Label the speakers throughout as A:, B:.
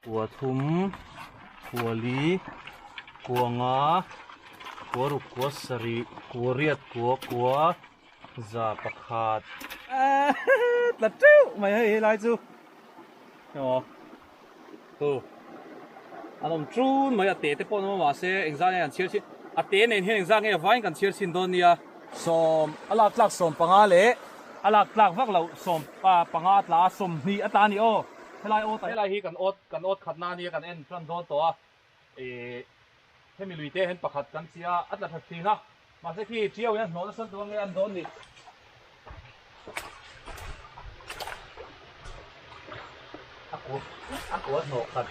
A: กัวทุมกัวลีกัวงากัวรุกกัวสรีกัวเรียดกัวซาปะขาดตัดจิ้วไม่ให้ไรจูเนาะตัวอันนั้นจูนไม่เอาเตะแต่ปนมาว่าเสียเอ็งซ่าเนี่ยเชียร์ชิอาเตะเนี่ยเห็นเอ็งซ่าเนี่ยไว้กันเชียร์ชินโดนเนี่ยส่งอลักลักส่งปังอาเล่อลักลักวักเราส่งปังอาตลาส่งนี่อัตานี่โอเฮลัยโอแต่เฮลัยฮีกันอดขัดหน้านี่กันเอ็นจันโดนตัวให้มีลุยเตะเห็นประคัดกันเสียอัตลักทีนะมาสักทีเที่ยวเนี่ยโน้ตสันตัวเงี้ยอันโดนนี่aku nokat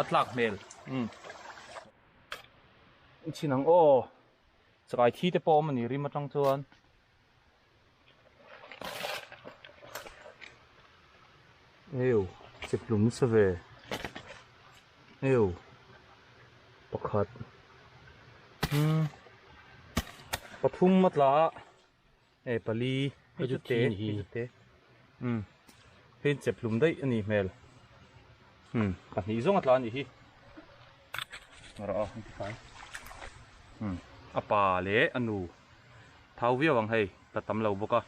A: atlas mel chinang o sakai thi te pom ani ri matang chuan eo chiplum save eo pakhat pathum matla pali hejute hen chiplum dai ani mel pani zong atla ani hi ra ti fai apa le anu thau wi wang hei tatam lo boka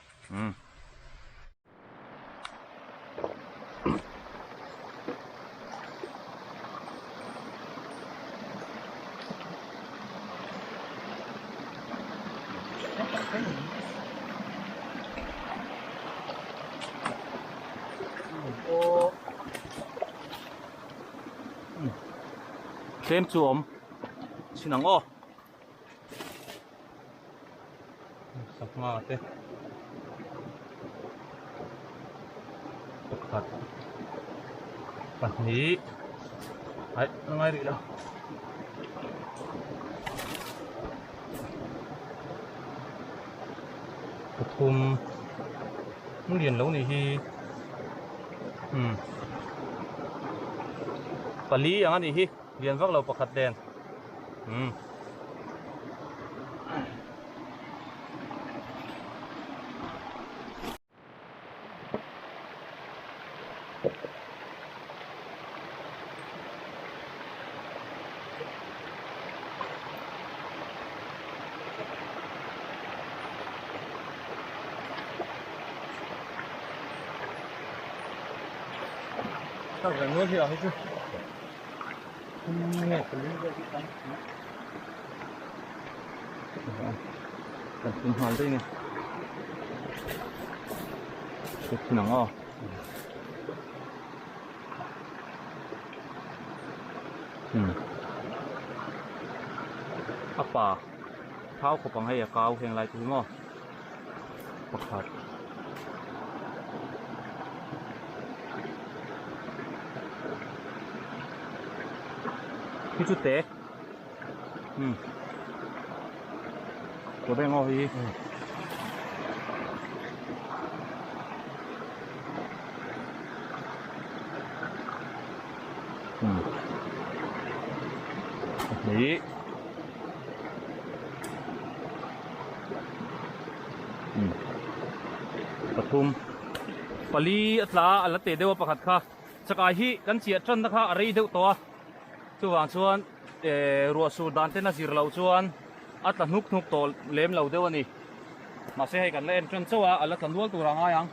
A: thêm chuom sinang o sắp ngã thế thật bật ní ấy nó ngay đi đâu thùng nó liền lâu này hi pali ang ani hi lian vak lo pakhat den sao phải nuôi hiểu hết chứ nghe cái lý do cái tăng cần tuần hoàn đây này cái nắng à apa tháo của bằng hay cao hiện lại đúng không bậc thật chút tế có bên ngồi đi đấy pathum pali atla alate dewa pakhat kha sakai hi kan chia tran na kha arei deuh to chuwang chuan ruwa sur dan te na zir lo chuan atla hnuk tol lem lo deuh ani ma se hei kan le en tran chawa ala tan dual tur anga yang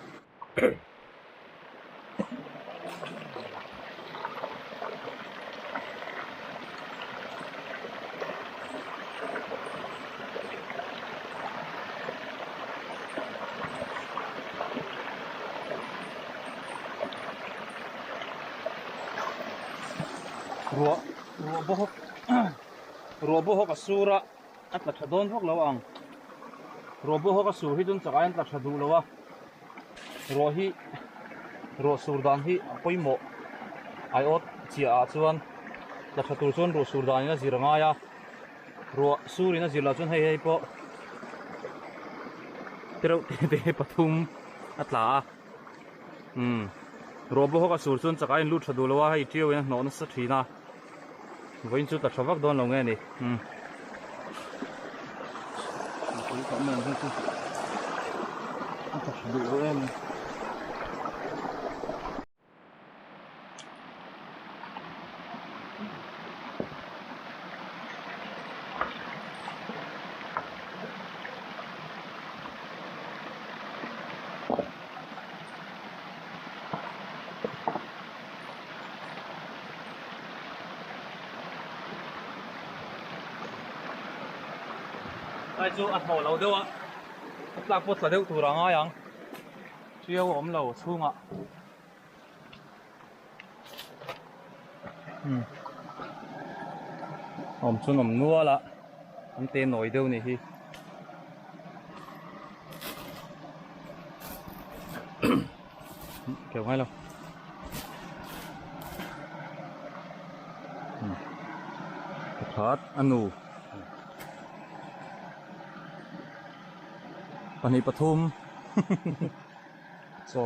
A: ruwa bohok asura atla thadon hok lo ang ruwa bohok asur hi dun chakayan tla thadu lowa ruwa sur dan hi poimo ai ot chia a chuan tla thatu chuan ruwa sur dan ina ziranga ya ruwa sur ina zirla chuan hei po tereu te pathum atla robo ka sur chun chakai lut thadu lawa hai tiu ya no na sa thina voin chu ta thawak don lo nge ni ai chu a hno lo deuh a tlak pot la deuh tur anga yang chiao om lo chunga om chun om nuala am te noi deuh ni hi kiểu ngay đâu thoát ăn nụปันนี้ปทุม so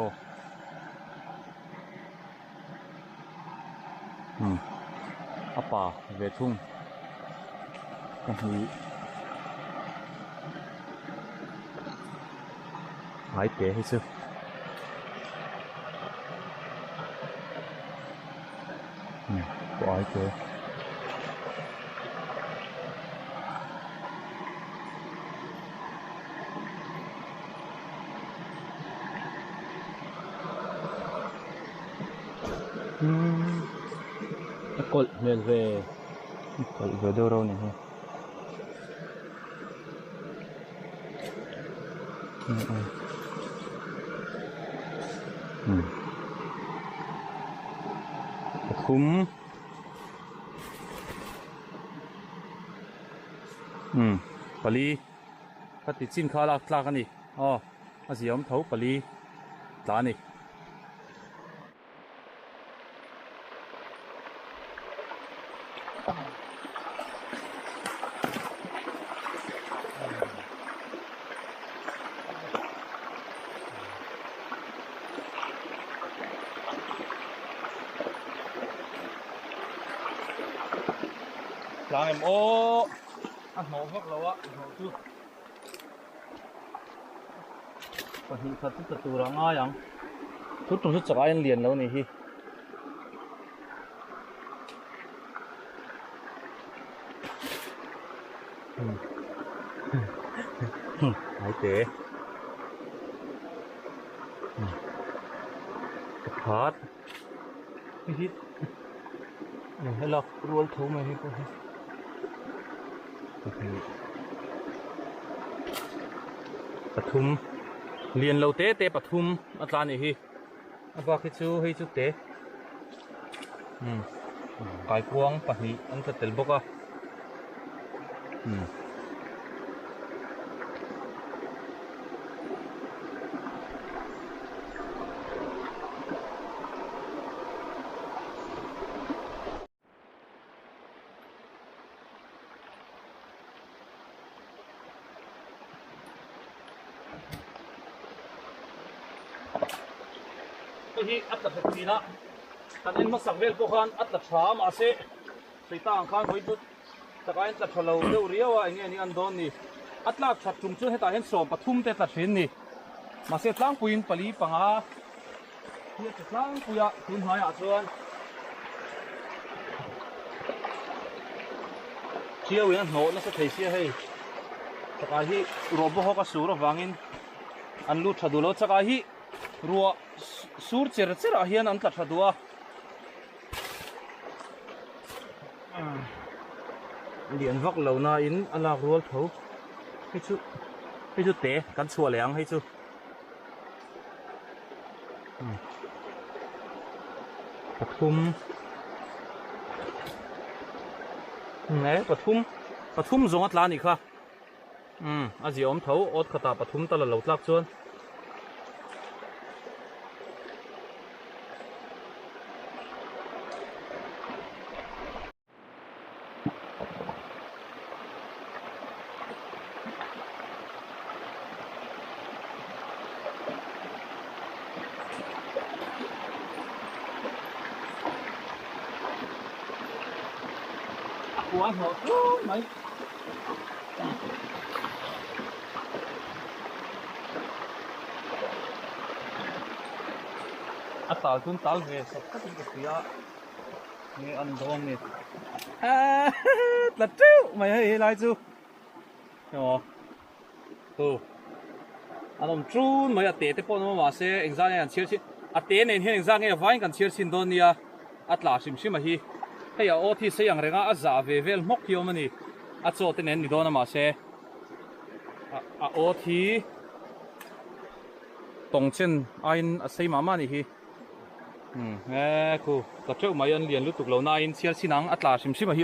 A: อาป่าเวทุ่งปันนี้หายเก๋ให้ซื้อก็หายเก๋กดเมนเวกดเวเดอร์เราเนี่ยฮะคุ้มปลีพัดติดชิ้นข้าวลากกันนี่อ๋ออาศัยอมเท้าปลีตานี่ลางเอ็มโออ่ะหนูพวกเราอะหนูชื่อปะหิขัดที่ตะตูรังอ้ายังชุดตรงชุดจักรยานเรียนแล้วนี่ฮีหายเก๋พัดพี่ฮิตให้เรารัวทุ่มมาให้พวกปทุมเรียนเราเตะปทุมอัตรานี่ฮีอันว่าคิดชูให้ชุดเตะกายกวางปะนี่อันก็เตลบกอ่ะที่อัตราสีนะตอนนี้มาสังเวชพวกเขาอัตราช้ามาเสะสีต่างข้างคุยจุดแต่การอัตราเราเรียวๆอย่างเงี้ยนี่อันโดนนี่อัตราชัดจุงจุดให้ตาเห็นสมปทุมแต่ตัดเห็นนี่มาเสะล้างปุยนปลีปังอาเฮียจะล้างปุยอะคุณหายอาชวนเชี่ยวอย่างโหน่าจะเทียให้แต่การที่รบเขาก็สู้ระวังอินอันลูกชาดูแล้วแต่การที่รัวสูรเจริญเจริญเฮียนอันตัดชัดตัวเดียนวักเหล่านาอินอันลากรัวเขาให้ชุเตะกันชัวแหลงให้ชุปทุมไหนปทุมจงอัตลานี่ค่ะอาจีอมเท้าอดขตาปทุมตลอดเหล่าลักชวน quá hột luôn mấy tao cũng tao về sắp các cái kia nghe ăn đồ nè là chú mày hay lại chú hiểu không anh ông chú mày tết tết bọn nó mà sẽ anh ra này anh chia tết này anh ra nghe vay cần chia xin đồn nia là sim mà hi hay ở ô thì sẽ yang renga giả về vel mốc hiếu mà nè cho tên này đồn mà sẽ ô thì tổng chân anh xây mà nè hi cô tập trung mấy anh liền lúc tục lâu nay anh chia xin nắng là sim mà hi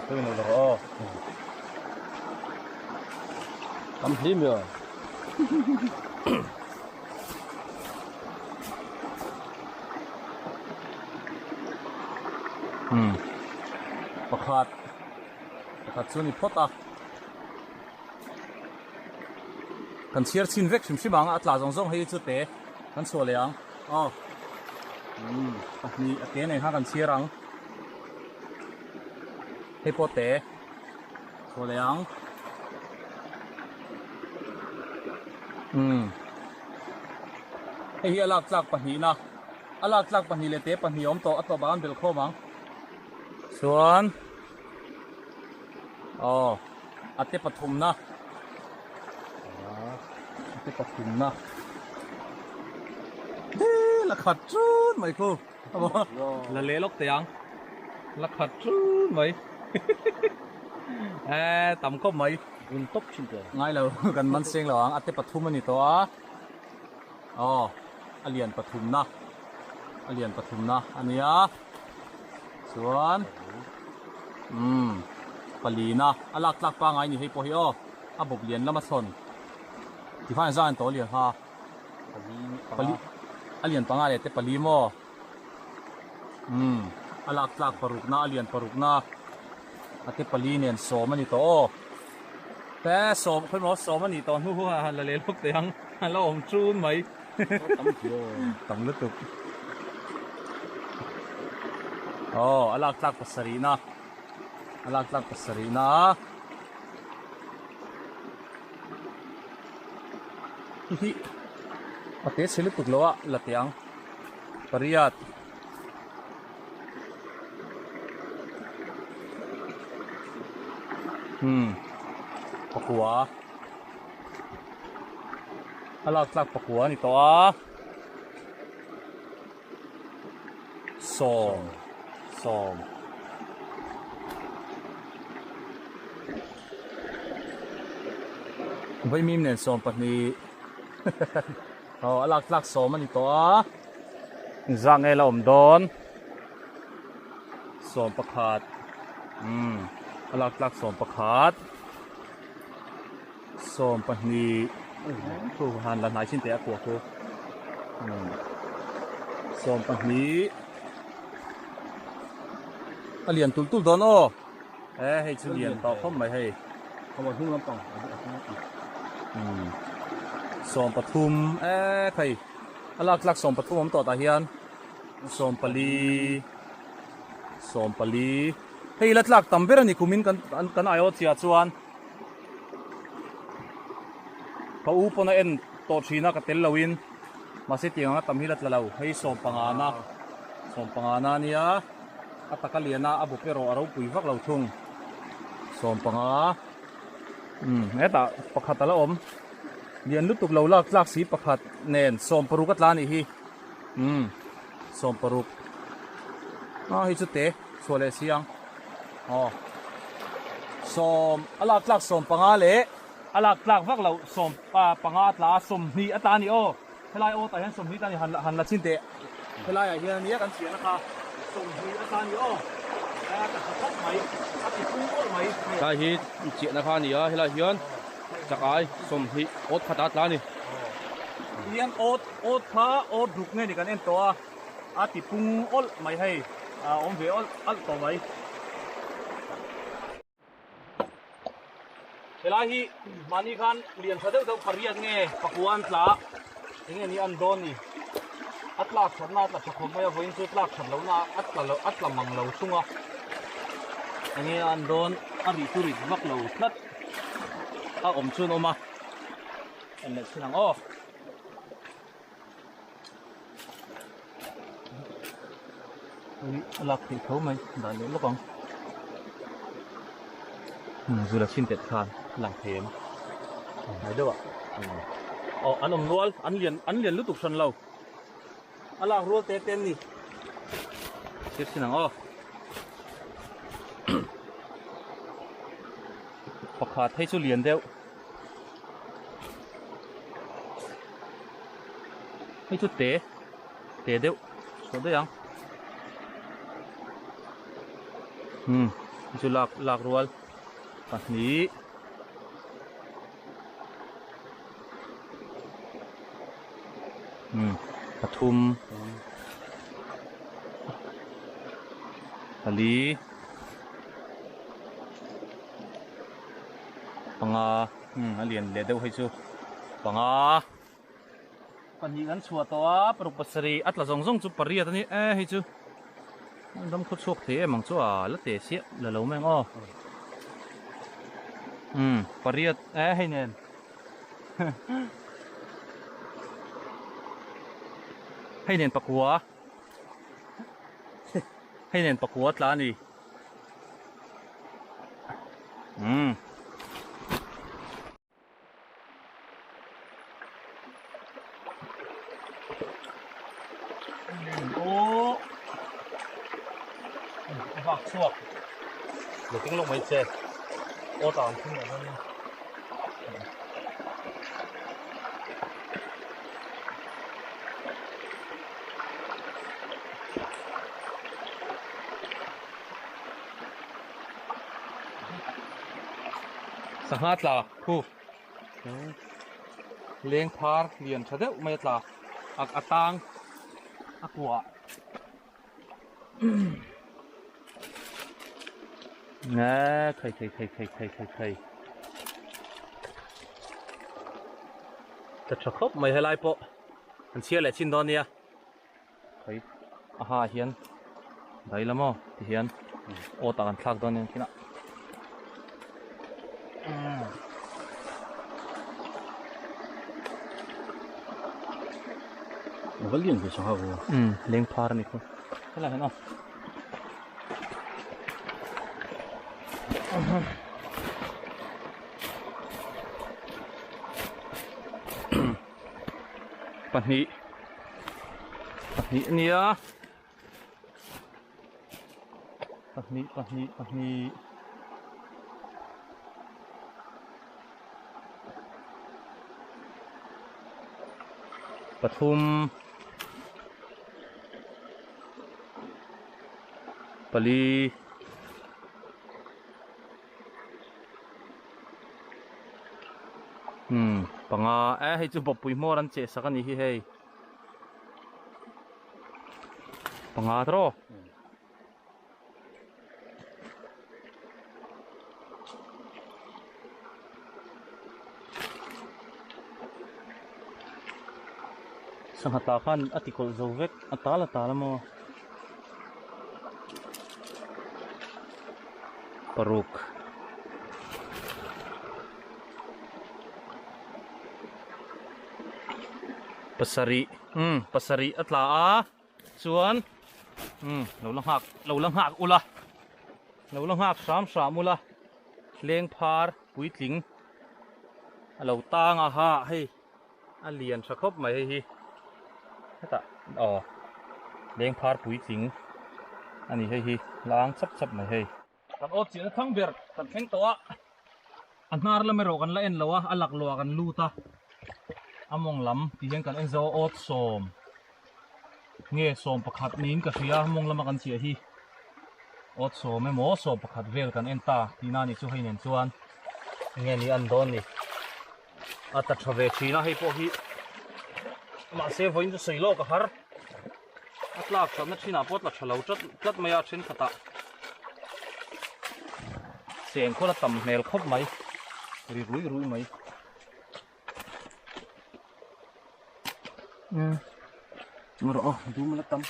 A: tôi nói rồi tắm phim rồi pakat suni phota kan chiar chin vek sim simang atla zong zong hei chu te kan so leang ni ate nei ha kan chiarang hei pote so leang hei alak tlak pahina alak tlak pahni le te pahni om to atwa ban bel khomang suan ate pathum na ate pathum na la khat chun mai ko la le lok tiang la khat chun mai tầm có mấy
B: un top chin te
A: ngay lâu gần man seng lo ang ate pathum ani to alian pathum na ania suan palina alak tlak pa ngai ni hei po hi abop lian lama son ti fan zan to lian ha pali alian panga le te pali mo alak tlak paruk na alian paruk na ate pali nen so mani to te so khoi mo so mani to hu hu ha la le lok te hang la om chun mai tam lu tuk alak tlak pasari na alak tlak pasari na hi ate selu tuk lo la tiang pariat pakua alak tlak pakua ni to som vai mim nen som pahni alak tlak som ani to zang e la om don som pakhat alak tlak som pakhat som pahni thu han la nai chin te akwa ko som pahni alian tul don hei chu lian to khom mai hei
B: không có hung lắm tòng
A: som pathum thầy alak tlak som pathum om to ta hian som pali hei la tlak tamber ani kumin kan ayo chia chuan ka u pona en to thina ka tel lawin ma se tianga tam hi lat la lo hei som pangana nia ataka liana abu pero aro pui vak lo thung som panga eta pakhat ala om lian lutuk lo lak tlak si pakhat nen som paruk atla ni hi som paruk hi chu te sole siang som alak tlak som panga le alak tlak vak lo som panga atla som ni ata ni helai ta hian som ni ta ni han la chin te helai a hian nia kan chian kha som ni ata ni ta khat mai ati pung ol mai
B: ta hi chi na kha ni a hela hian chakai som hi ot khata tla ni
A: hian ot pha ot ruk nge ni kan en to ati pung ol mai hei om ve ol al to mai helai hi mani khan lian thadeu do pariat nge pakuan tla enge ni an don ni at lak chan na ta chakho mai voin chu lak chan lo na at la mang lo chunga ani an don ari tu ri vak lo tlat a om chun oma an le chinang o lak thì thấu mày đã lấy lúc không dù là xin tiệt khan làm thêm thấy đâu ạ anh ông luôn anh liền lúc tục sân lâu anh làm luôn tê tên đi tiếp xin nào hoặc hạt thấy số liền đeo thấy chút té đeo số đấy không chú lạc ruột cái nàyปทุมali panga alien le deuh hai chu panga pani kan chhuat to a propasari atla zong zong chu pariat ani e hi chu dam khut chok the mang chu a la te sia la lo meng o pariat e hai nenให้เน้นปะกัวให้เน้นปะกัวตลานี่โอ้ฝักสวกเดี๋ยวต้องลงไปเจอโอ้ตอนขึ้นมาเท่านี้สหัสละผู้เลี้ยงพาร์เลี้ยงชาเดวไม่ละอักตังอักวัวเน่ใครจะชักคบไม่ให้ไล่ปะอันเชี่ยแหละชินตอนเนี้ยใครอาหารเฮียนได้ละมั้งที่เฮียนโอ้ต่างกันทักตอนนี้ที่น่ะก็เลี้ยงไปช่างเขาเลี้ยงพาร์นี่คุณอะไรเนาะปันนี้เนี่ยปันนี้ปทุมปลีปังให้จูบปุยมอรันเจสักนี่ให้ปังตรอสังหตาขันอติกอลโจเวกอัตตาละโมปรุกปัสริอัตลาส่วนเราลังหักอุละเราลังหักสามอุละเลี้ยงพาร์ปุยถิงเราตั้งให้เลียนสักครบไหมให้ตาเลี้ยงพาร์ปุยถิงอันนี้ให้ล้างซับไหมให้กันโอ๊ตเสียทั้งเบียร์กันแข็งตัวอันนาร์ละไม่รอกันละเอ็นละวะอัลลักลัวกันลูตาอมองลำที่เห็นกันเอ็นโซโอ๊ตโสมเงี้ยโสมประคัดนิ้นกับเสียมองละมากันเสียที่โอ๊ตโสมไม่หมอโสมประคัดเวลกันเอ็นตาที่นั่นนี่ช่วยเน้นส่วนเงี้ยนี่อันโดนนี่อัตชเวชีนะให้พวกที่มาเซฟไว้จะใส่โลกฮาร์อัตลากฉันนัดที่น่าปวดหลักเฉลาจัดไม่อยากเช่นขตาเสียงคนละต่ำเมลครบไหมรู้ไหม mà rõ chú mà lắc tâm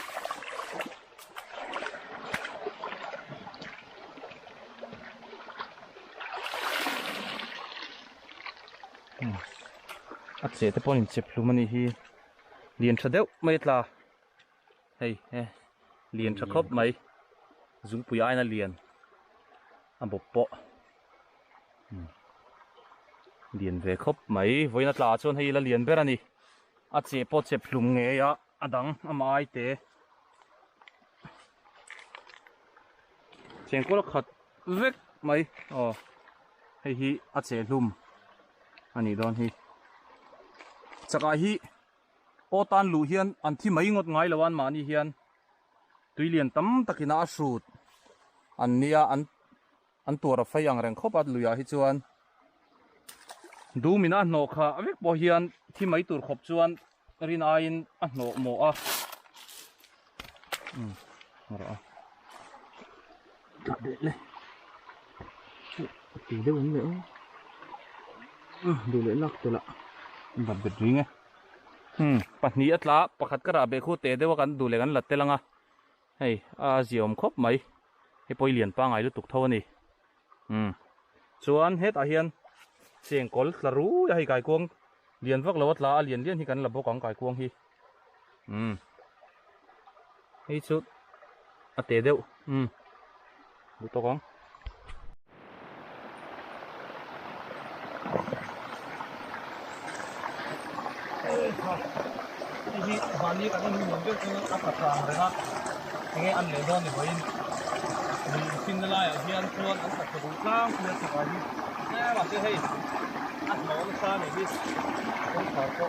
A: sẽ tới bọn mình chụp luôn mà hi liền cho đéo mấy là hey liền cho khóc mấy dùng bùi ai là liền anh bộc bọ liền về khóc mấy với nó là chôn hay là liền bé ra nè sẽ bọn chụp luôn nghe ya đắng ai thế chuyện của nó khát vết mấy hay hi sẽ lùm anh ấy đón hi chắc hi ô tan lù hiền anh thi mấy ngọt ngay là anh mà ni hiền tuy liền tắm ta kina sụt anh nia anh tua ra phải yang rèn khóc bắt lùi hi chuan du mina nọ kha avek bo hiền thi mấy tur khóc chuan rin ain nọ mo rồi để lên tí đâu anh nữaดูเลยลักตัวละบัดเบ็ดริงไงปัจนี้อัตละประคัดกระเบคู่เตะได้ว่ากันดูเลยกันหลัดเตลังอ่ะเฮ้ยเสียมครบไหมให้ปล่อยเหรียญป้าไงรู้ตุกเท่านี่ส่วนเฮ็ดอาเฮียนเสียงกอลสรู้อย่าให้ไก่กวงเหรียญฟักละวัดละเหรียญเลี้ยนที่กันระบบของไก่กวงฮีให้ชุดเตะเดียวดูตัวของที่บ้านนี้ก็ต้องมีเหมือนกันคืออัตราเลยนะยังไงอันเหลือโดนอยู่ไว้มีสิ่งอะไรเฮียนชวนอันตัดกระดูกล่างเพื่อสิบวันนี้แน่ว่าจะให้อันหมอลูกชายเนี่ยที่ต้องขอก็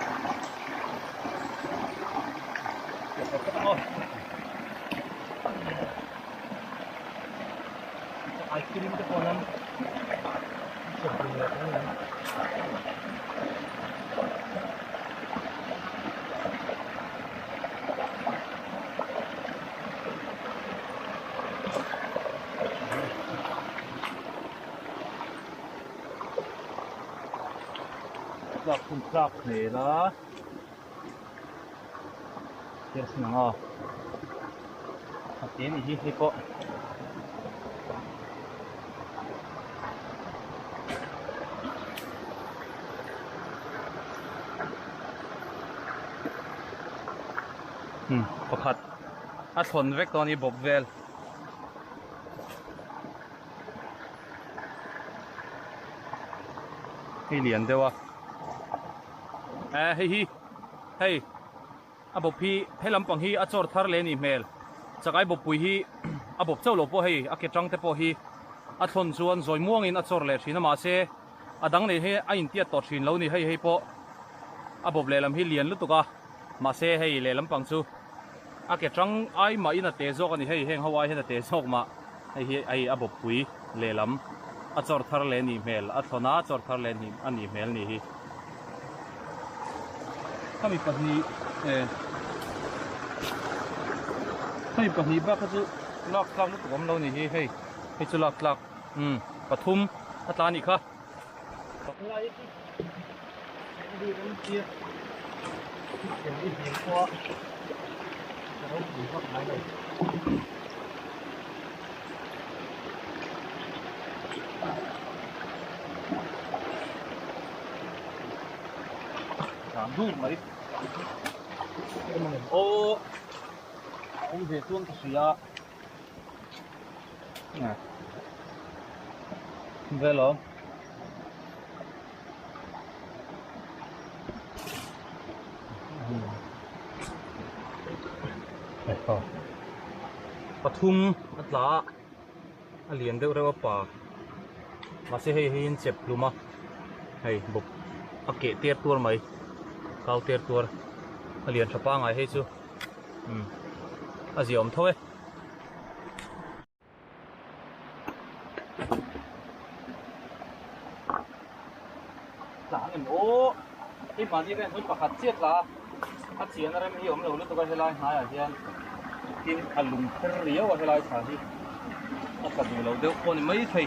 A: เดี๋ยวก็ไอศครีมจะพอนั้นจะเป็นอะไรนั้นหลักคุณหลักเหนื่อยละเดี๋ยวสินะตีนี่ที่ก็ประคัดทนเวกตอนนี้บบเวลให้เหรียญเดียววะเฮ้ยบบพี่ให้ลำปังฮีจอดทาร์เลนี่เมลจะไอ้บบปุยฮีบบเจ้าหลบพอฮีเกจังเตพอฮีทนส่วนซอยม่วงอินจอดเลชินมาเซดังนี่ให้ไอ้อินเตียต่อชินแล้วนี่ให้พอบบเลลำให้เหรียญลุตุกะมาเซให้เลลำปังซูเกจังไอ้มาอินเตะโซกันนี่ให้เฮงฮาวายให้เตะโซกมาให้บบปุยเลลำจอดทาร์เลนี่เมลทนจอดทาร์เลนี่อันนี้เมลนี่ฮีถ้ามีปัญหาถ้ามีปัญหาบ้างก็จะลากลากลูกผมเรานี่ให้จะลากปทุมอัตรานี่ค่ะอะไรที่ดูน้ำเชี่ยอย่างที่เห็นพอจะต้องดูว่าอะไรเลยถามดูไหมโอ้ผมเห็นช่วงเสียเวลาปทุมอัตลาเหรียญเดียวเรียกว่าป่ามาเสียให้เห็นเจ็บรู้มั้ยให้บุกเกะเตี้ยตัวไหมเกาเตี้ยตัวเหรียญสปางไงให้ซูเสียมเท่าไหร่หลังโอ้ที่มาที่เป็นหุ่นประคัดเสียดละขัดเสียนอะไรไม่ยอมเลยรู้ตัวก็เฮลัยหายอย่างกินขลุ่มเรียวว่าเฮลัยชาที่เอากระดูกเราเดี๋ยวคนไม่ใช่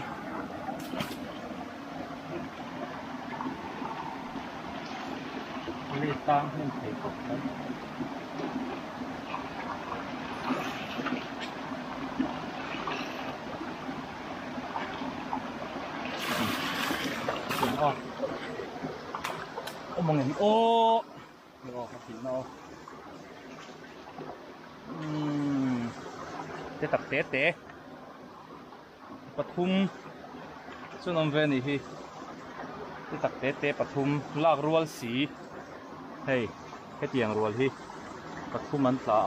A: ไม่ตั้งให้ใส่กบนั้น มองเห็นโอ้เดี๋ยวออกมาถึงเราเตะตักเตะเตะปทุมส่วนน้ำเวนี่ฮีเตะตักเตะเตะปทุมลากรัวสีเฮ้ยแค่เตียงรัวฮีปทุมมันตา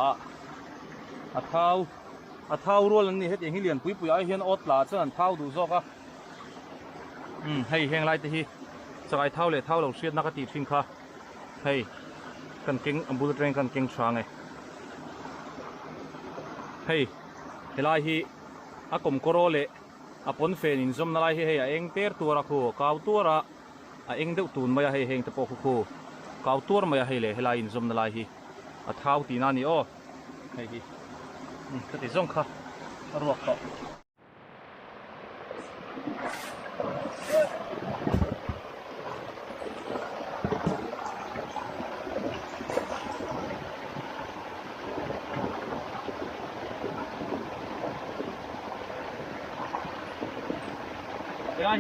A: อาเท้ารัวนี่เฮ็ดเองให้เรียนปุยไอเฮียนอดลาส่วนเท้าดูซอกอ่ะให้แห้งไรตีฮีสกายเท้าเลยเท้าเราเชียดนักตีฟิงค่ะให้กันเก่งอัมบูตเรงกันเก่งช้างไงให้เฮลายฮีอากมโคโรเลอปนเฟนินซอมนาลายฮีเฮียเองเตอร์ตัวรักโคกาวตัวระเองเดือดตูนมาให้เฮงตะโปกโคกาวตัวมาให้เลยเฮลายอินซอมนาลายฮีเท้าตีนานี่โอ้ให้ฮีก็ติดซ่งค่ะรวกต่อ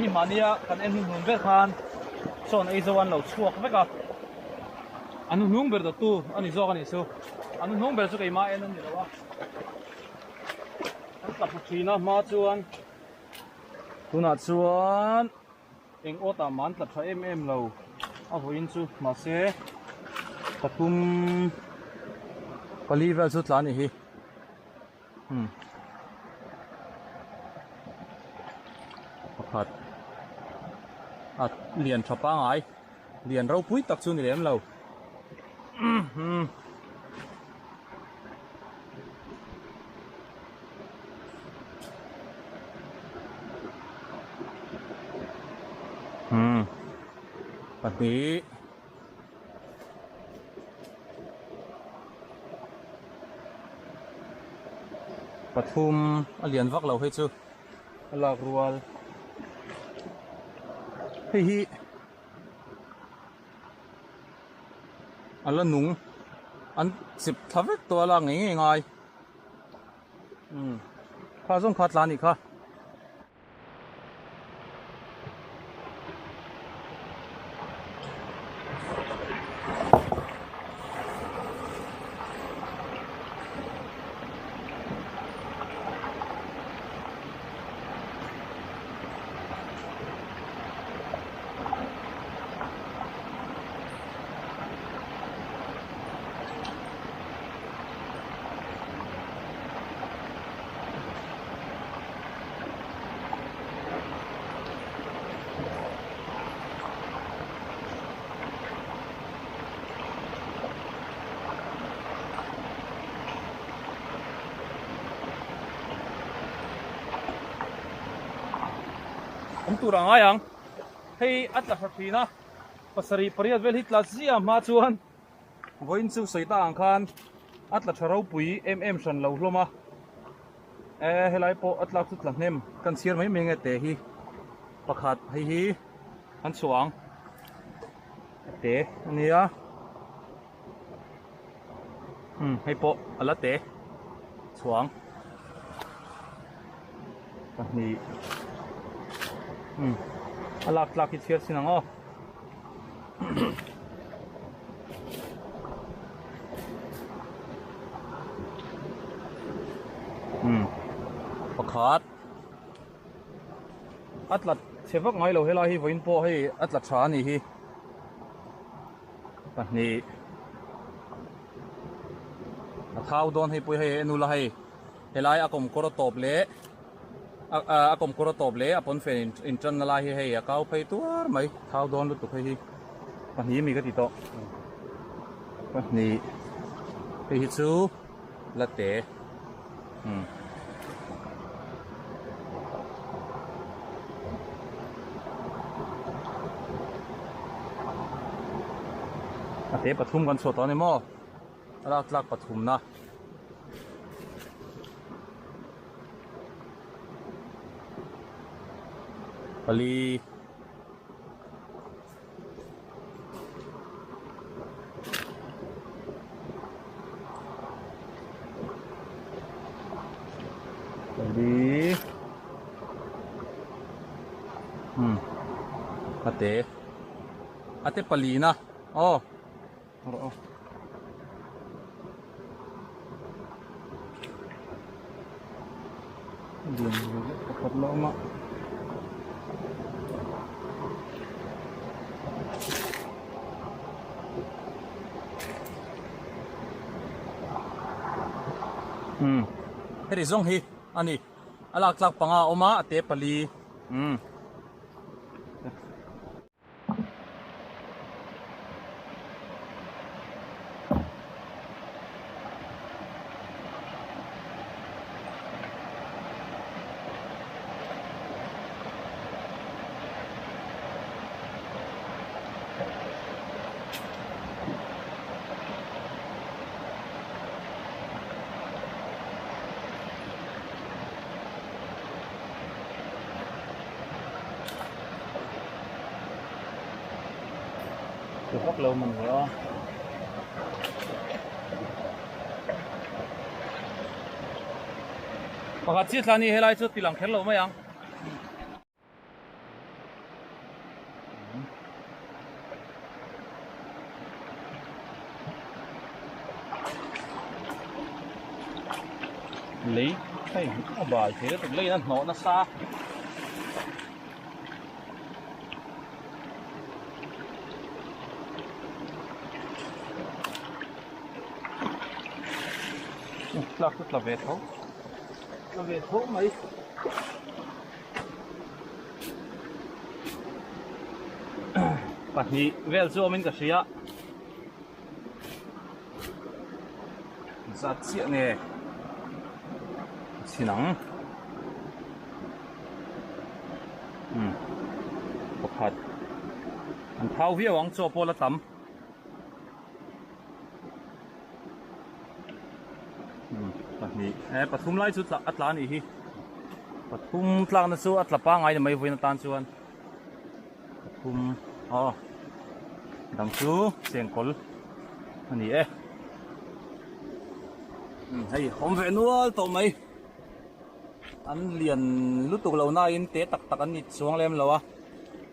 A: ที่มาเนี่ยกันเอ็นหุ่นเวทานส่วนไอ้จวนเราชั่วไหมกับอันนู้นหุ่นเบอร์ตัวอันนี้จอกันนี่สู้อันนู้นหุ่นเบอร์สุดไอ้มาเอ็นนั่นนี่แล้ววะอันตับชีนะมาจวนตัวนัดจวนเอ็งโอตามันตัดใช้เราเอาหัวอินซูมาเซ่ปทุมปลีเวลสุดล้านนี่ผัดเรียนชอบป้าไงเรียนเราพุ้ยตักซูนี่เรียนเราปัดนี้ปทุมเรียนวักเราให้จูหลากรัวเฮ้ยอันละหนุ่งอัน10 ทับตัวละไงข้าส่งคัดร้านอีกค่ะผมตัวรังยังให้อัตราฟีนะภาษารีปริยัติเวลิตลาซีมาชวนวันศุกร์สายตาอังคารอัตราชาราปุยชันเหล่าลมาเฮลัยโปอัตราสุดหลังเนมกันเสียไม่เมงเตะฮีประคัดให้ฮีอันสว่างเตะอันนี้อ่ะให้โปอัลละเตะสว่างอันนี้ลักคิดเชียร์สินะอ๋อประคัดอัตลัดเชฟฟักไงเราให้เราให้วินโปให้อัตลัดชานี่ฮีอันนี้เท้าโดนให้ปุยให้นูละให้ไล่อากมกรตบเละอากมกรตบเละปนเฟนอินจันนลายให้ก้าวไปตัวไหมเท้าโดนลุตุกให้อันนี้มีกติโตอันนี้ไปฮิตซูละเตะเตะปทุมกันสดตอนนี้มั้งลักปทุมนะปลีอาเตปลีนะ
B: oh oh điền cặp lỗ mà heri zong hi ani alak tlak panga oma ate pali từ phát lâu mình rồi pakhat chi thlani helai chu tilang kher lo mai ang lấy hey bài thế được lấy nó xa lắc rất là về thấu mấy bạn nhỉ về cho mình cái gì á giá trị nè xí nắng bọc hạt anh tháo vía王做波了抌นี่ปฐุมไล่สุดอัตลานี่ฮีปฐุมทางนั้นสู้อัตลาป้าไงไม่วิ่งตามส่วนปฐุมอ๋อดังสู้เสียงกลอันนี้ให้ผมเวียนวัวตัวไหมอันเรียนรู้ตัวเราหน้าอินเตะตักอันนี้ช่วงเล่มเราวะ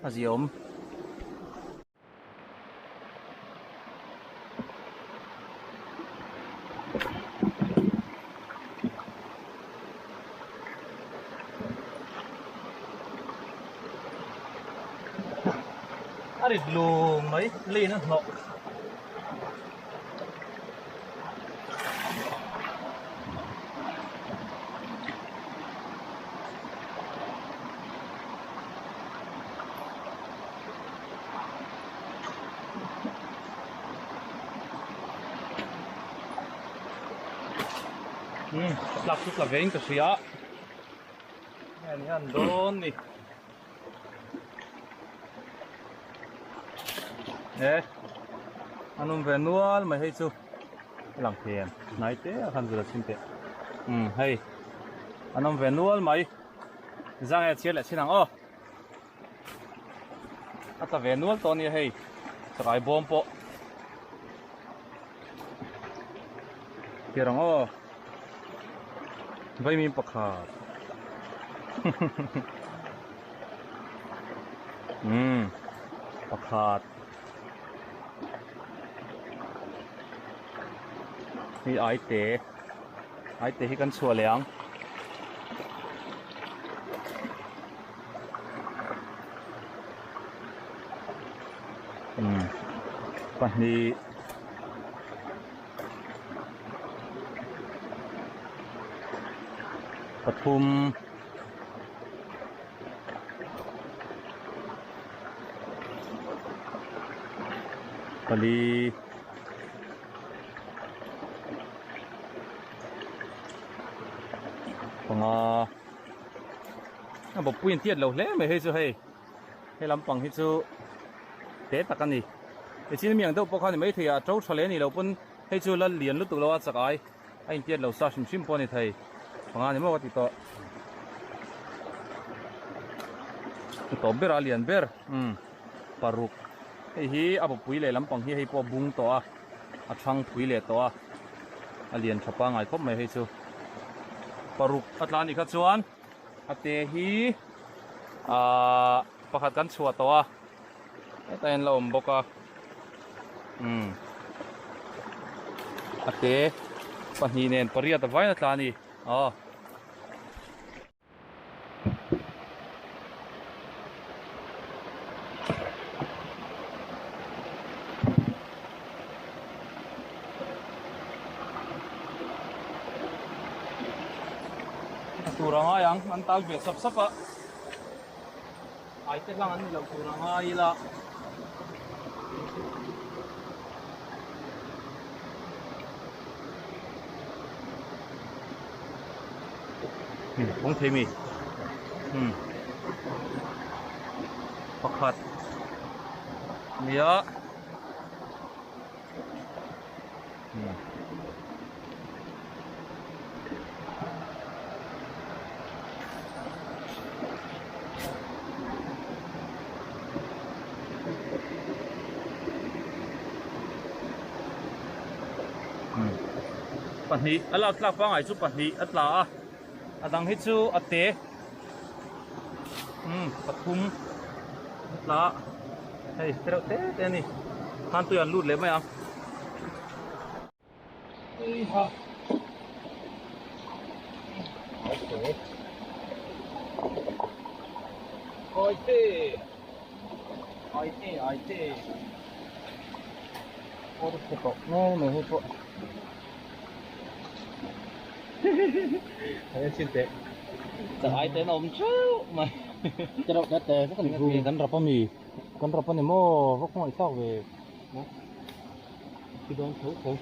B: อาเสียมอะไรลูงไหมลีนั่นเหรอหลักสุดหลักเองก็เสียนี่อันโดนนี่อันนั้นเป็นนัวไม่ให้สู้หลังเทียนไหนเต้ขันจุดสิ้นเต้ให้อันนั้นเป็นนัวไม่จังเชียร์เลยชินังอัตเป็นนัวตอนนี้ให้สกายบอมปะเกี่ยงไม่มีปากขาดปากขาดมีไอเตะให้กันชัวเลี้ยงปัจจุบันปทุมปลีปงบอกปุ้ยเตี้ยเราเล่ไม่ให้สู้ให้ลำปังให้สู้เตะตะกันนี่แต่ที่นี่มีอย่างเดียวพวกเขาเนี่ยไม่ถือเจ้าทะเลนี่เราปุ่นให้สู้แล้วเลียนลุตุเราว่าสักไอ้เตี้ยเราซาชิมปนในไทยปงนี่มันก็ติดต่อเบอร์เลียนเบอร์ปารุกไอ้ฮีอาบปุ้ยเลยลำปังให้พอบุ้งตัวช่างปุ้ยเลยตัวเลียนชับปังไงครบไม่ให้สู้ปารุกอัตลานี่ครับส่วนอัตเตฮีประคัดกันชัวตัวแต่เราบอกว่า อะเตะปะนีเนนปริยัติไว้นะตานี่อ๋อturang ayang antal be sap sapa ai te lang an lo turang ai la bong thei mi pakhat miaปันนี้อะไรกลับฟังไอ้ชุปันนี้อัตลาดังฮิตชูอัตเตปทุมอัตลาเฮ้ยเตะเตะนี่ท่านตัวยันรูดเลยไหมอ่ะโอเคโอ้ยเต้โอ้ยเต้โอ้ยเต้โอ้ยเต้โน้ไม่ให้พอAyan sinte. Sa ay tayo na umcho. Pero dati sa kan rapa mi. Kan rapa ni mo, wag mo ikaw we. No? Kidon ko.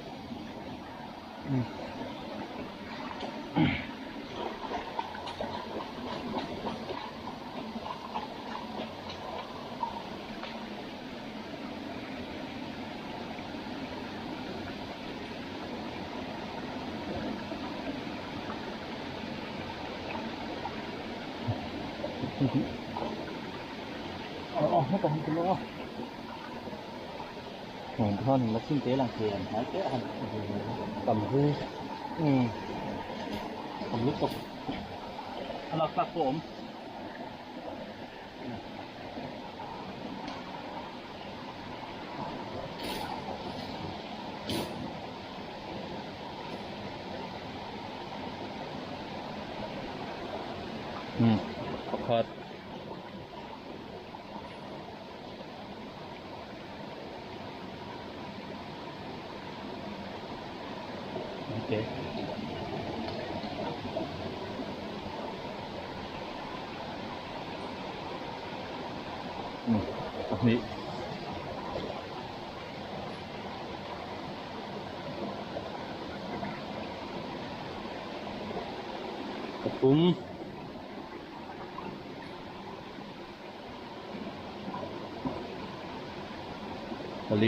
B: Nó còn không luôn hồn thân nó kinh tế làng tiền hái cái hành tầm hư tầm lúc tục là cácผมขอดโอเคแบบนี้กระตุ้มทะเล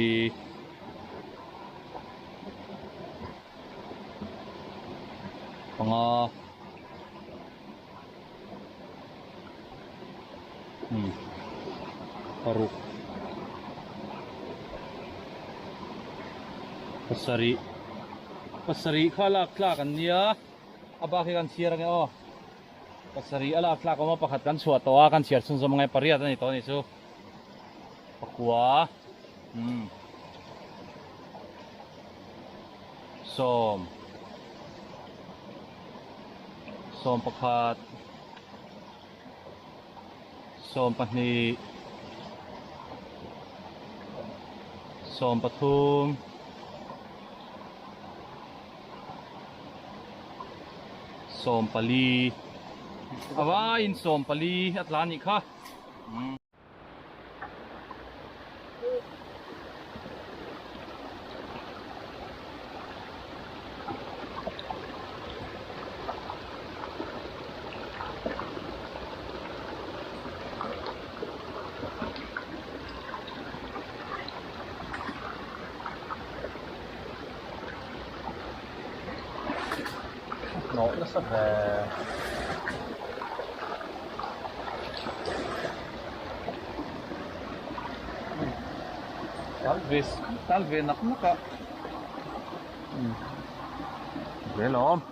B: ปงอปรุกpasariข้าลากลากันเนี้ยอาบาคิกันเชียร์กันอ๋อpasari alaลากก็มาประคัดกันสวดตัวกันเชียร์ซึ่งสมัยปริยัตินี่ตัวนี้ซูปะกัวส้มประคัดส้มปะนีส้มปทุมส้มปะลีเอาไว้อินส้มปะลีอัตลานี่ค่ะNo, lasă pe... Talvez, acum că... Velom.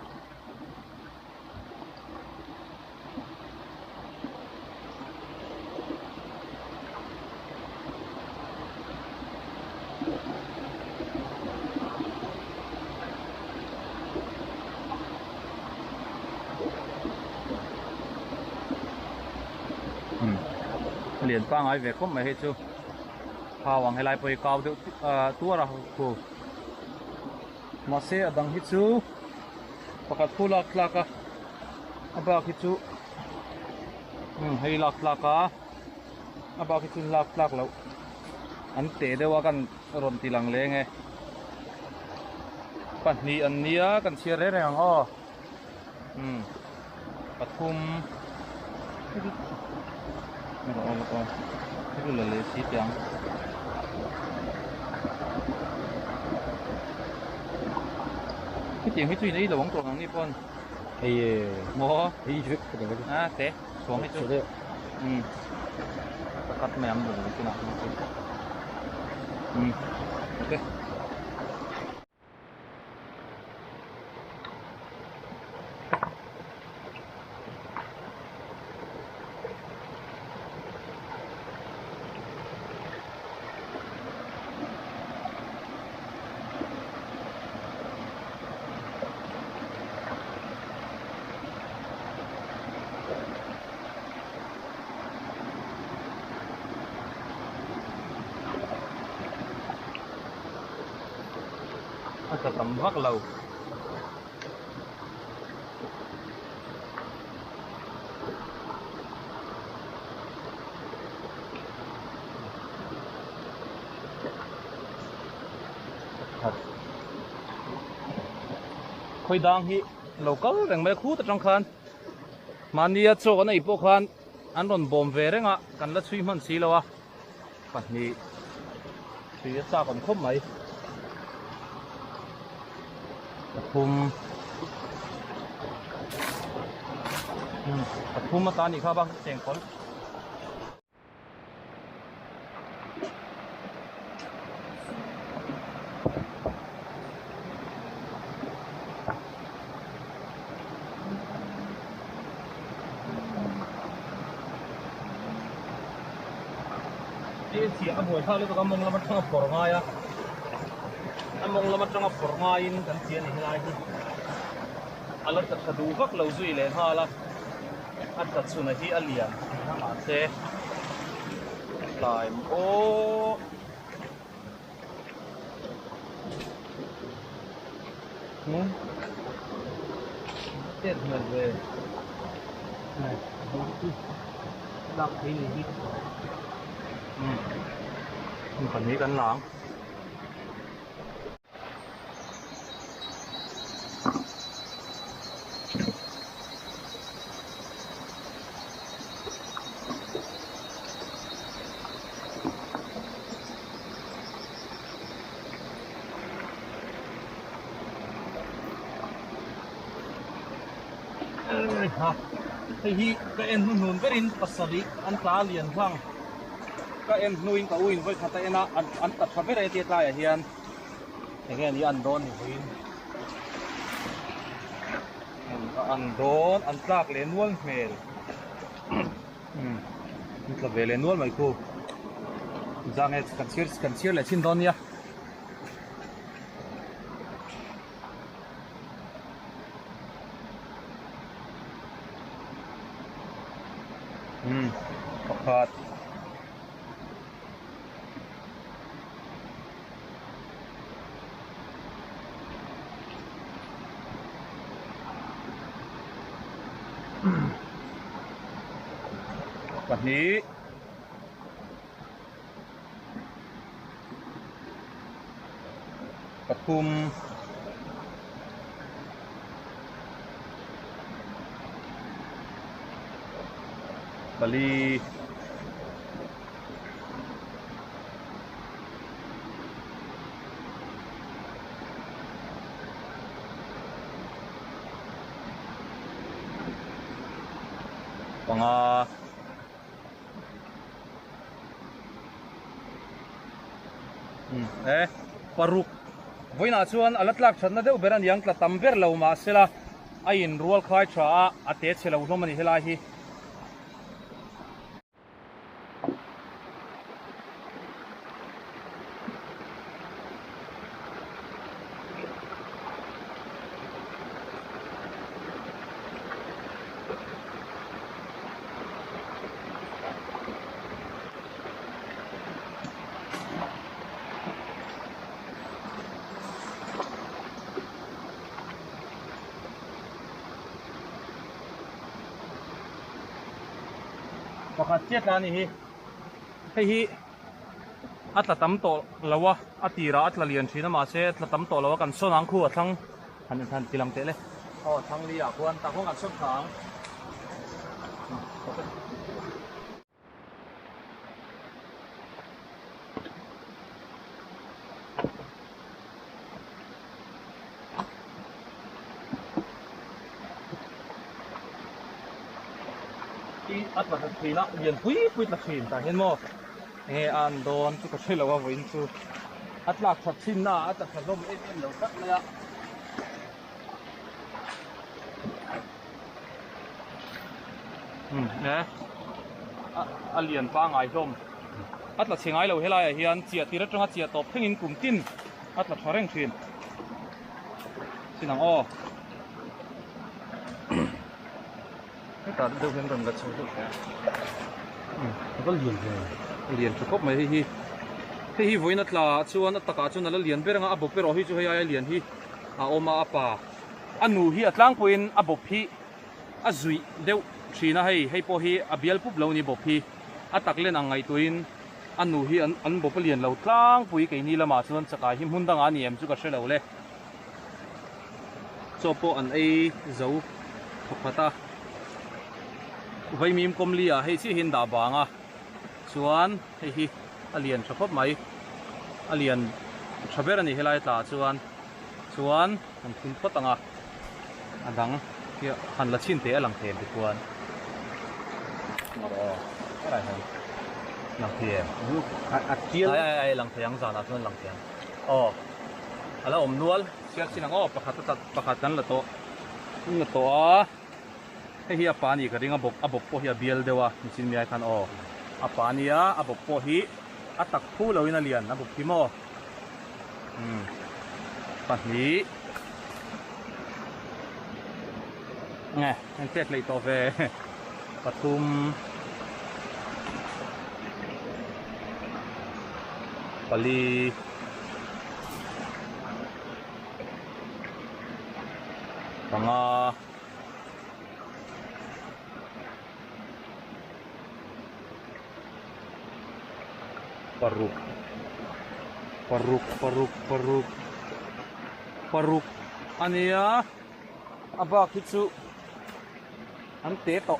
B: liền pa ngai ve khom mai he chu hawang helai poi kaw de tua ra ko ma se adang hi chu pakat phulak tlaka aba hi chu hei lak tlaka aba hi chu lak tlak lo an te dewa kan ron tilang le nge pahni an nia kan chiar re reng o pathum cái là lệ xí trắng cái chuyện cái chuyện đấy là bóng tuồng hàng Nippon
A: thì
B: mò
A: thì trước cái
B: à thế xuống hết chưa cắt mềm rồi cái nào ok thật tầm vắt lâu thật khôi đang hi lâu câu rằng mấy khu trong khan mà nia cho cái này bộ khan anh còn bom về đấy ngạ cần là suy mần xí lâu à phải nhỉ suy sao còn không mấy pathum pathum mà ta ni kha bang cheng kon cái gì anh ngồi thao lấy cái mông là mất trong phở ngay à anh mong là mất trong phở ngay in cái gì này lại đi anh là thật đủ vắc lâu duy lên ha là anh thật sự là hi anh liền mà thế lại ô chết người về này đọc thấy gì đi phầnนี้กันหลังthì cái em nuôi cái in pasali ăn cá liền thang cái em nuôi cái uin với khát em ăn tập phải cái tiệt lại hiền thì nghe đi ăn đón thì uin ăn đón ăn lạc lên nuôi mèl là về lên nuôi mấy cô ra nghe cần chia lại xin đón nhá Pakatวันนี้ปทุมบาลีปังปารุกวันนั้นชวนอัลลักฉันนั่นเดี๋ยวเบรันยังกลับตำเบรลาวมาเสละไอ้อินรัวคอยช้าอาเตชเสละอุทมันเฮลาฮี pakhat chet la ni hi hei hi atla tam to lawa atira atla lian thina ma se atla tam to lawa kan sonang khu athang han tilang te le thang li a khuan ta khong an sop thang atla thina lian pui la thin ta hen mo e an don chu ka thela wa voin chu atla that thin na atla thazom em lo tak la nè alien pa ngai dom atla chingai lo helai hian chia tira tanga chia top thengin kum tin atla thareng thin sinang o ta đâu bên gần gật sâu được
A: có
B: liền chụp cốc mày hi với nát là chuan nát taka chuan là liền bê nga abo pero hi chu hay liền hi oma apa anu hi atlang puin abo hi azui deu thina hay po hi abial pup lo ni bo hi atak len angai tuin anu hi an bo liền lo tlang pui ke ni lama chuan chaka hi hun dang ani em chu ka hrelo le chopo an ei zo phata vai mim kom lia hei chi hin da banga chuan hei hi alien thapop mai alien thaber ani helai ta chuan an thun patanga adang kia han la chin te alang the bi chuan rai han lang the tiel ai lang theyang zana chuan lang theyang ala om nual siak sinang pakhat kan la to hi apani ka ringa abop po hi biel dewa misin mi ai khan apania abop po hi atak phu lo ina lian abop hi mo pahni nge an tek lei to ve patum pali panga paruk ania aba kitsu an te to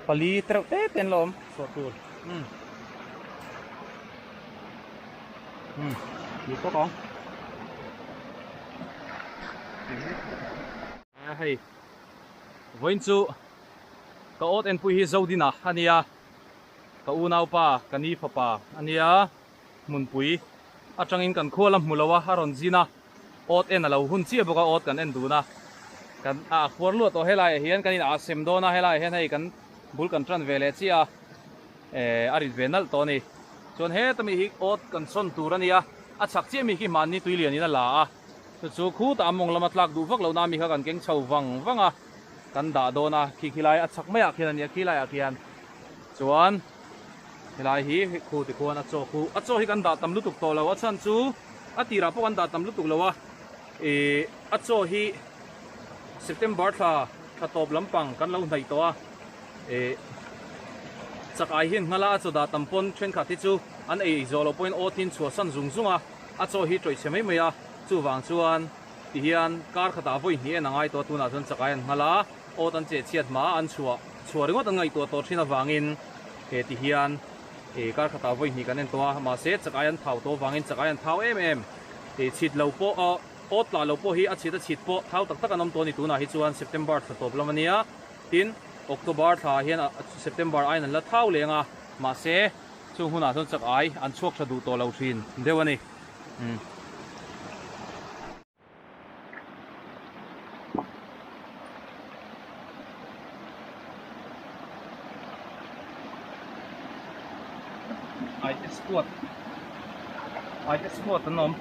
B: pali treu te ten lom so tur ni to kong hay voin chu ka ot en pui hi zodina ania ka unaw pa kani fa pa ania mun pui atangin kan kholam mulawa haron zina ot en alo hun chi boka ot kan en duna kan khwar lu to helai hian kanin a sem do na helai hen hei kan bul kan tran vele chia arit venal to ni chon he tami hi ot kan son turania a chak chi mi ki man ni tuilian ina la a chu khu ta mong lama tlak du vak lo na mi kha kan keng chho wanga kan da do na khilai a chak maya khian ania khilai a khian chuan helai hi khu ti khuan a cho hi kan da tam lu tuk to lo a chan chu atira po kan da tam lu tuk lo wa a cho hi September tha top lampang kan lo nai to a chakai hin ngala cho da tampon thren kha ti chu an ei zolo point otin chu san zunga a cho hi troi semai maya chu wang chuan ti hian kar khata voi hi na ngai to tuna chon chakai ngala otan che chiat ma an chua ringot an ngai to thina wangin ti hian kar khata voi hi kan en to ma se chakai an thau to wangin chakai an thau em chit lo po ot la lo po hi a chit po thau tak anom to ni tuna hi chuan September tha top lamania tin October tha hian September ai nan la thau lenga ma se chu huna thon chak ai an chuak tha du to lo thin dewani ai just squat an nom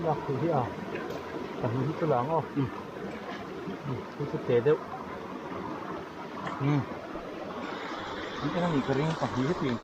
A: lạc thì à cảm thấy cái láng không cái tế đâu cái này cái riêng cảm thấy hết liền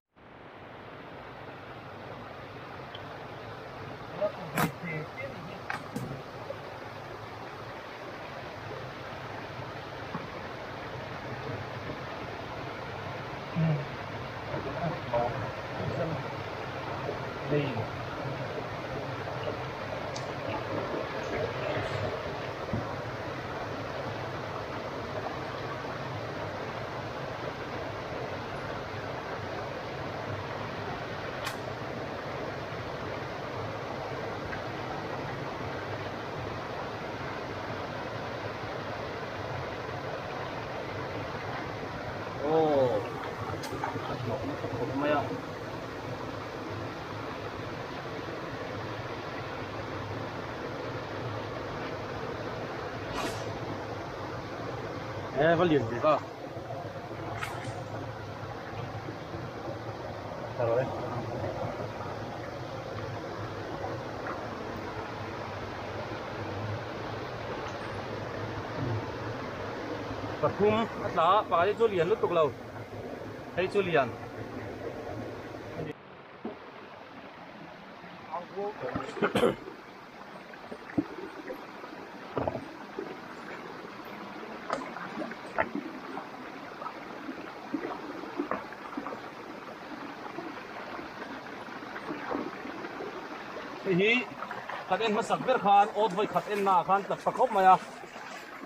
A: lọc nó khóc khóc mày à ê vẫn liền gì cơ sao rồi Bật khung bắt lá và cái chỗ liền lúc tục lâu thấy chỗ liền hi khát en masak ber khan ot voi khát en na khan tak pakhop maya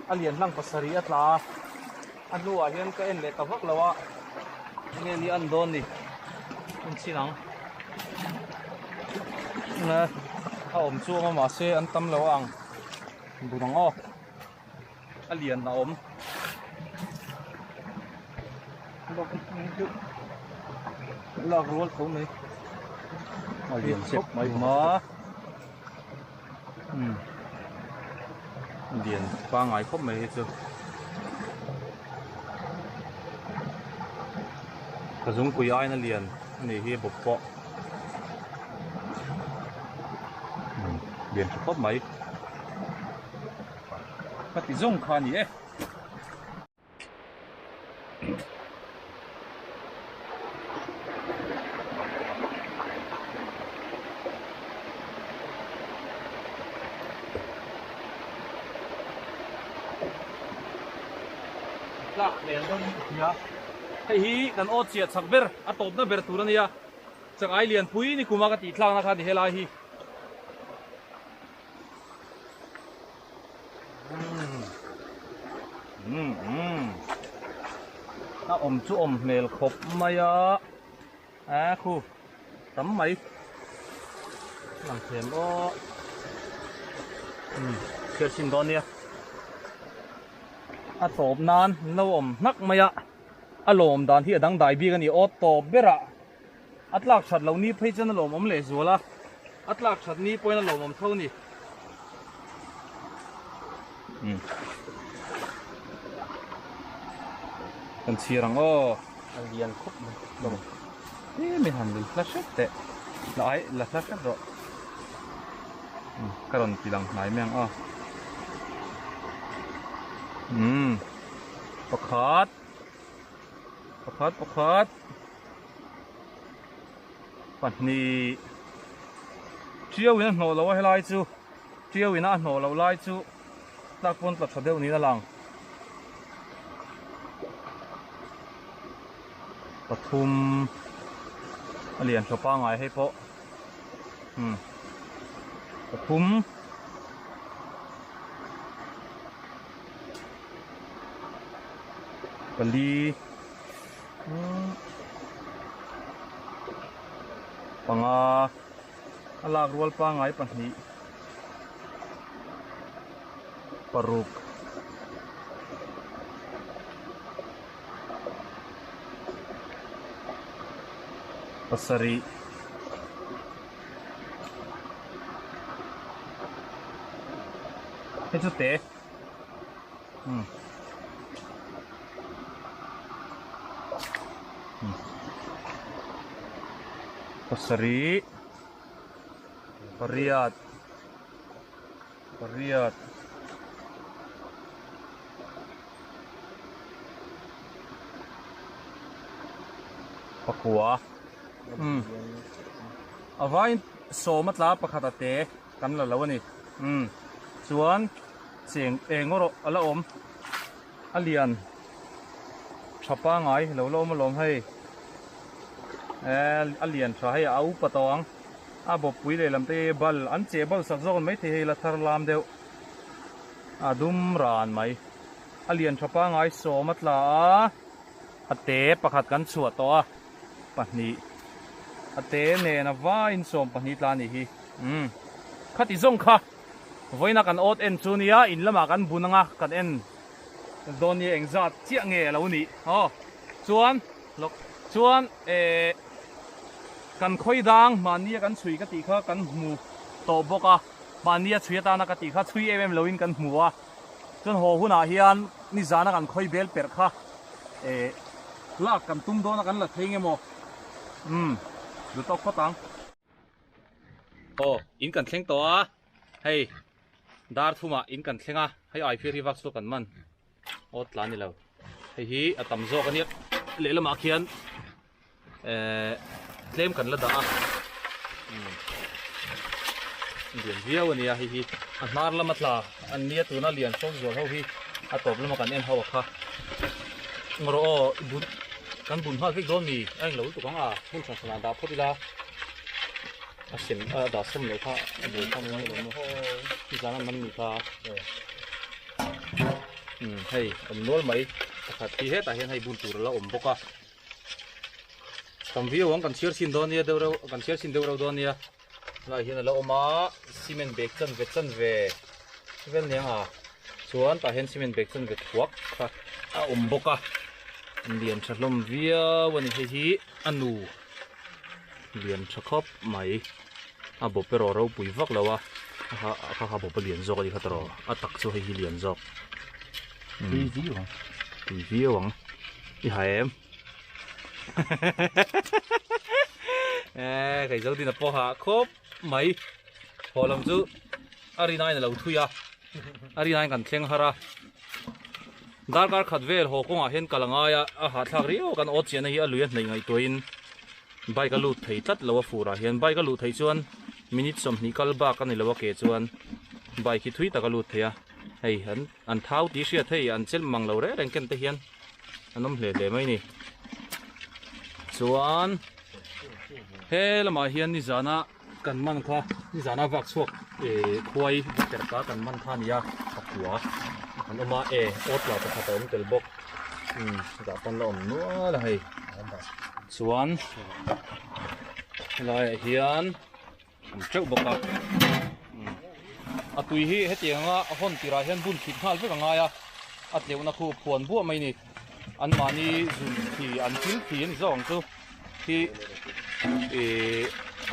A: alian lang pasari atla anu a hian ka en le ka vak lawa nge ni an don ni in chinang na a om chu ma se an tam lo ang burang o alian na om lak rol khom nei alian sep mai ma điện ba ngày khóc mày hết chưa cái giống quỷ ai nó liền này hi bột bọ điện khóc mày cái tí giống khan gì ấy là đèn đâu nhá hay hi kan ot chiat sak ber a top na ber tur ania chak ai lian pui ni kuma ka ti thlang na kha ni helai hi na om chu om mel khop maya a khu tắm mày làm thèm o kia xin đón nia a top nan no om nak maya alom dan hi adang dai bi gani ot top bera atlak chat lo ni phei chen alom om le zola atlak chat ni point alom om thau ni kan chirang o alian khop lo mi han li flash te lai la flash ro karon tilang nai meng aประคัดปัจนี้เชี่ยววินาหนูเราให้ไล่จูเชี่ยววินาหนูเราไล่จูตักปนตัดเดียวนี้ละลังปทุมเหรียญชาวป้าไงให้เพาะปทุมกะลีปังอาลากรัวปังไงปังนี้ปรุกปัสรีให้จุดเตะPasari, Pariat, Pakua. Avain so matla pakhatate kan la lawani. Chuan sing engoro ala om alian chapa ngai lo lo ma lom hai alian tha hay au patong a bo pui le lam te bal an che bal sak zon mai the la thar lam deu adum ran mai alian thapa ngai so matla ate pakhat kan chuat to a pahni ate ne na va in som pahni tla ni hi khati zong kha voina kan ot en chunia in lama kan bunanga kan en don ye engzat chia nge lo ni ho chuan lok
B: ส่วนกันค่อยดังมาเนี่ยกันช่วยกันตีข้ากันหมูโตบกอ่ะมาเนี่ยช่วยตานักตีข้าช่วยเลวินกันหมูอ่ะจนหัวหุ่นอาเฮียนนี่จานักกันค่อยเบลเปิดข้าลากกันตุ้มโดนกันละเทียงมั้งดูตกข้อตังโอ้อินกันเทียงตัวให้ดาร์ทุมาอินกันเทียงอ่ะให้ไอฟิริวักสุกันมันโอ้ตลานี่แล้วให้ฮีอะตำโซกันเนี่ยเลี้ยมาเขียนเคลมกันละดาเรียนเดียววันนี้ฮีอันนาร์ละมัดลาอันนี้ตัวน่าเรียนส่งโยนเขาฮีอัตบละมากันเอ็นเขาค่ะงรอบุญกันบุญฮาฟิกโดนมีไอ้เหล่าตัวของหุ่นสังสนาดาพอดีละเสียงดาสมเลยค่ะบุญทำยังไงเลยมั้งที่ร้านมันมีค่ะให้อมนวลไหมถ้าที่เหตุแต่เห็นให้บุญตัวเราอมบกอ่ะทำวิวของกันเชียร์สินโดนเนี่ยเดี๋ยวเรากันเชียร์สินเดี๋ยวเราโดนเนี่ยเราเห็นเราอมมาซีเมนต์เบรกจันเวจันเวเว้นเนี่ยส่วนแต่เห็นซีเมนต์เบรกจันเวทวกค่ะอมบกอ่ะเรียนชัดลมวิววันนี้ที่อนุเรียนชักครบไหมบอกไปรอเราปุ๋ยฟักแล้ววะข้าบอกไปเรียนจอกดีข้าตรอตักโซ่ให้เรียนจอกปีวิวอีหายเอ็มใครจะดีนะพ่อหาครบไหมพอลำจูอารีนายน่ะเราทุยอารีนายกันเชียงฮาระดาร์การขัดเวลหอกงเห็นกำลังหาทางเรียวกันอดเสียในลุยในไงตัวอินใบกระลุดไทยตัดเราว่าฟูระเห็นใบกระลุดไทยชวนมินิสมนิกลบากันในเราว่าเกจชวนใบคิดทุยตะกระลุดเทียให้เห็นอันเท้าตีเสียเทียอันเชลมังเราเร่แรงกันเทียนอันน้ำเหลวไหมนี่ส่วนเฮ้ละมาเฮียนนิจานะกันมันค่ะนิจานะวักสวกควายเกิดการกันมันท่านี่ขับหัวอันออกมาโอ๊ตเราจะขับไปมันเกิดบกจากตอนเราหนัวเลยส่วนลายเฮียนเจ้าบกตุยฮีเฮตียงคนตีราเฮียนบุญขิดข้าวเพื่อไงเดี๋ยวนักผู้ผวนบัวไม่นี่อันมานี่จุนที่อันชิ้นที่นี่สองตัวที่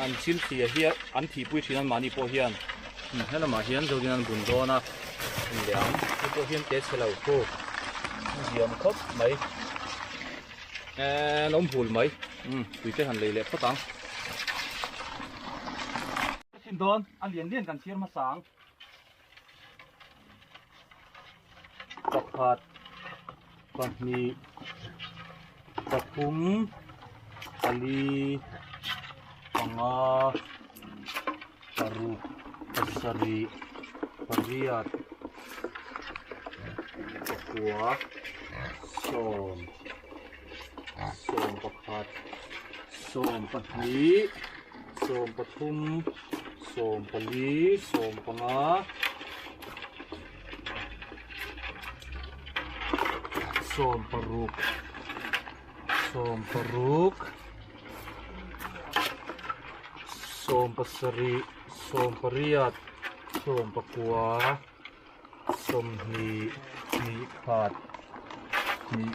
B: อันชิ้นที่เฮียอันที่ปุ้ยที่นั่นมานี่พอเฮียนให้เรามาเฮียนเราที่นั่นบุญโดนะเหลี่ยมที่พอเฮียนเตะเสลาโก้เยี่ยมครบไหมน้องผูลไหมปุ้ยเตะหันเลยเล็บก็ตังชิ้นโดนอันเลียนกันเชียร์มาสางปักผัดปักมีปักคุ้มปลีปังอาปารุปัสสรีปริยัดปักหัวส้มปักผัดส้มปักมีส้มปักคุ้มส้มปลีส้มปังอาส้มปารุกส้มปัสสรีส้มปริยัดส้มปักกัวส้มมีขาดนี่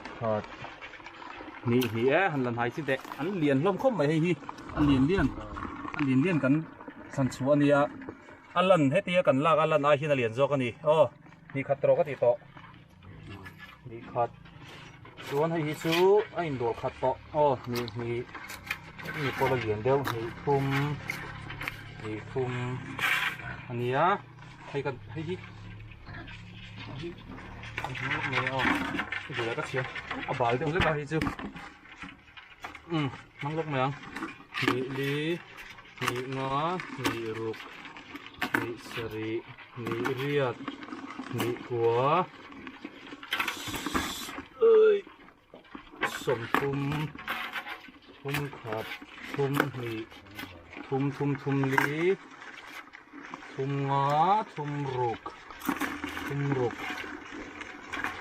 B: หันหลังหายสิเด็กอันเลียนล้มคมไปให้ฮีอันเลียนกันสันชัวนี่อันลันให้ตีกันลากอันลันไอฮินเลียนโจกันนี่นี่ขัดตรก็ติดต่อนี่ขัดส่วนให้ฮิซูไอ้โดดขัดต่อนี่พอเราเลียนเดียวนี่คุมอันนี้ให้กันให้ฮินี่ดูแล้วก็เชียร์บาลเดี๋ยวเล็กไปฮิซูนั่งลงมั้งนี่งานี่รุกนี่สรีนี่เรียดนี่กัวสมทุมขัดทุมนี่ทุมลีทุมงาทุมรุก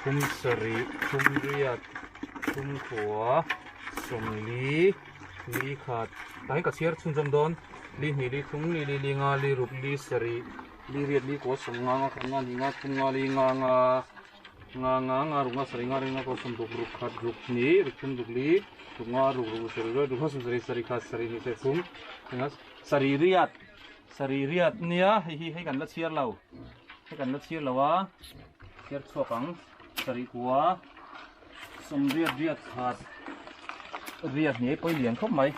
B: ทุมสรีทุมเรียดทุมขัวสมลีขัดแต่ให้กับเชียร์ชุนจำโดนลีทุมลีงาลีรุกลีสรีลีเรียดลีกัวสมงาขัดงาลีงาทุมงาลีงา
A: nga ruk nga sari nga ring nga ko sum ruk ruk khat ruk ni ruk thum ruk li ruk nga ruk ruk sari ruk ruk sum sari khat sari ni se sum nga sari riat nia hi kan la chiar lo hi kan la chiar lo wa chiar chokang sari kwa sum riat khat riat ni poi lian khop mai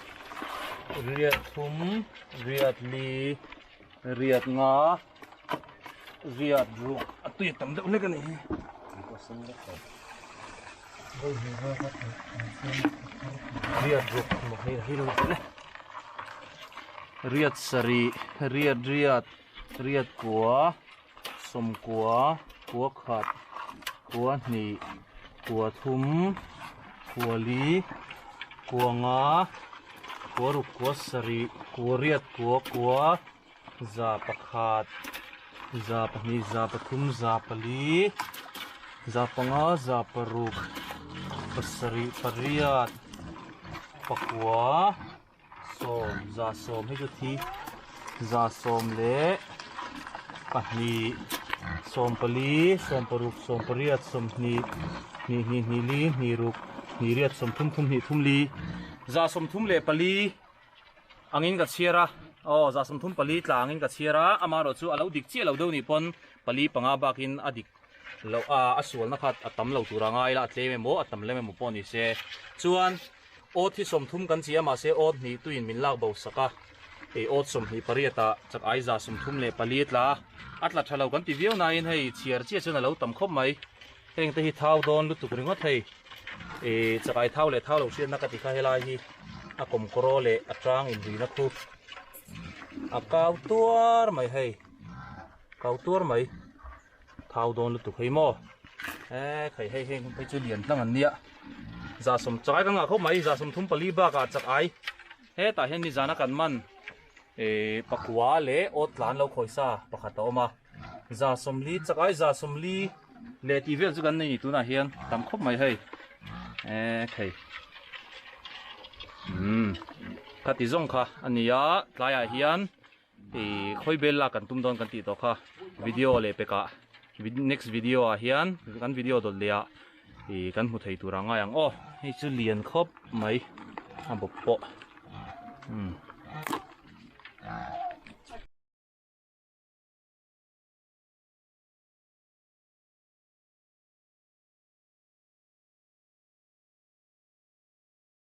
A: riat thum riat li riat nga riat ruk atu tam deuh le kan ni riat ruk mo hi lo le riat sari riat kwa som kwa khat kwa ni kwa thum kwa li kwa nga kwa ruk kwa sari kwa riat kwa za pakhat za pahni za pathum za pali za panga za paruk pasari pariat pakwa som za som hi thi za som le pahni som pali som paruk som pariat som ni li ni ruk ni riat som thum ni thum li za som thum le pali angin ka chiara za som thum pali tla angin ka chiara amaro chu alo dik chi lo do ni pon pali panga bakin adik lo asual na khat atam lo turanga ila tle me mo atam le me mo pon ni se chuan o thi som thum kan chi ama se o ni tuin min lak bo saka e o som ni pariata chak ai za som thum le pali tla atla thalo kan ti viau na in hei chiar chi chuna lo tam khop mai heng te hi thau don lu tu ringot hei e chakai thau le thau lo sian na ka ti kha helai hi a kom koro le atang in ri na khu a kau tuar mai hei kau tuar mai thau don lu tu khei mo khei hei heng pe chu lian tlang an nia za som chakai ka nga khop mai za som thum pali ba ka chak ai he ta hen ni jana kan man e pakwa le otlan lo khoisa pakhat a oma za som li chakai za som li le ti vel chu kan nei tu na hian tam khop mai hei khei khati zong kha ania tlaya hian e khoi bel la kan tum don kan ti to kha video le peka next video a hian kan video dol le a e kan hu thei turanga yang hei chu lian khop mai a bop po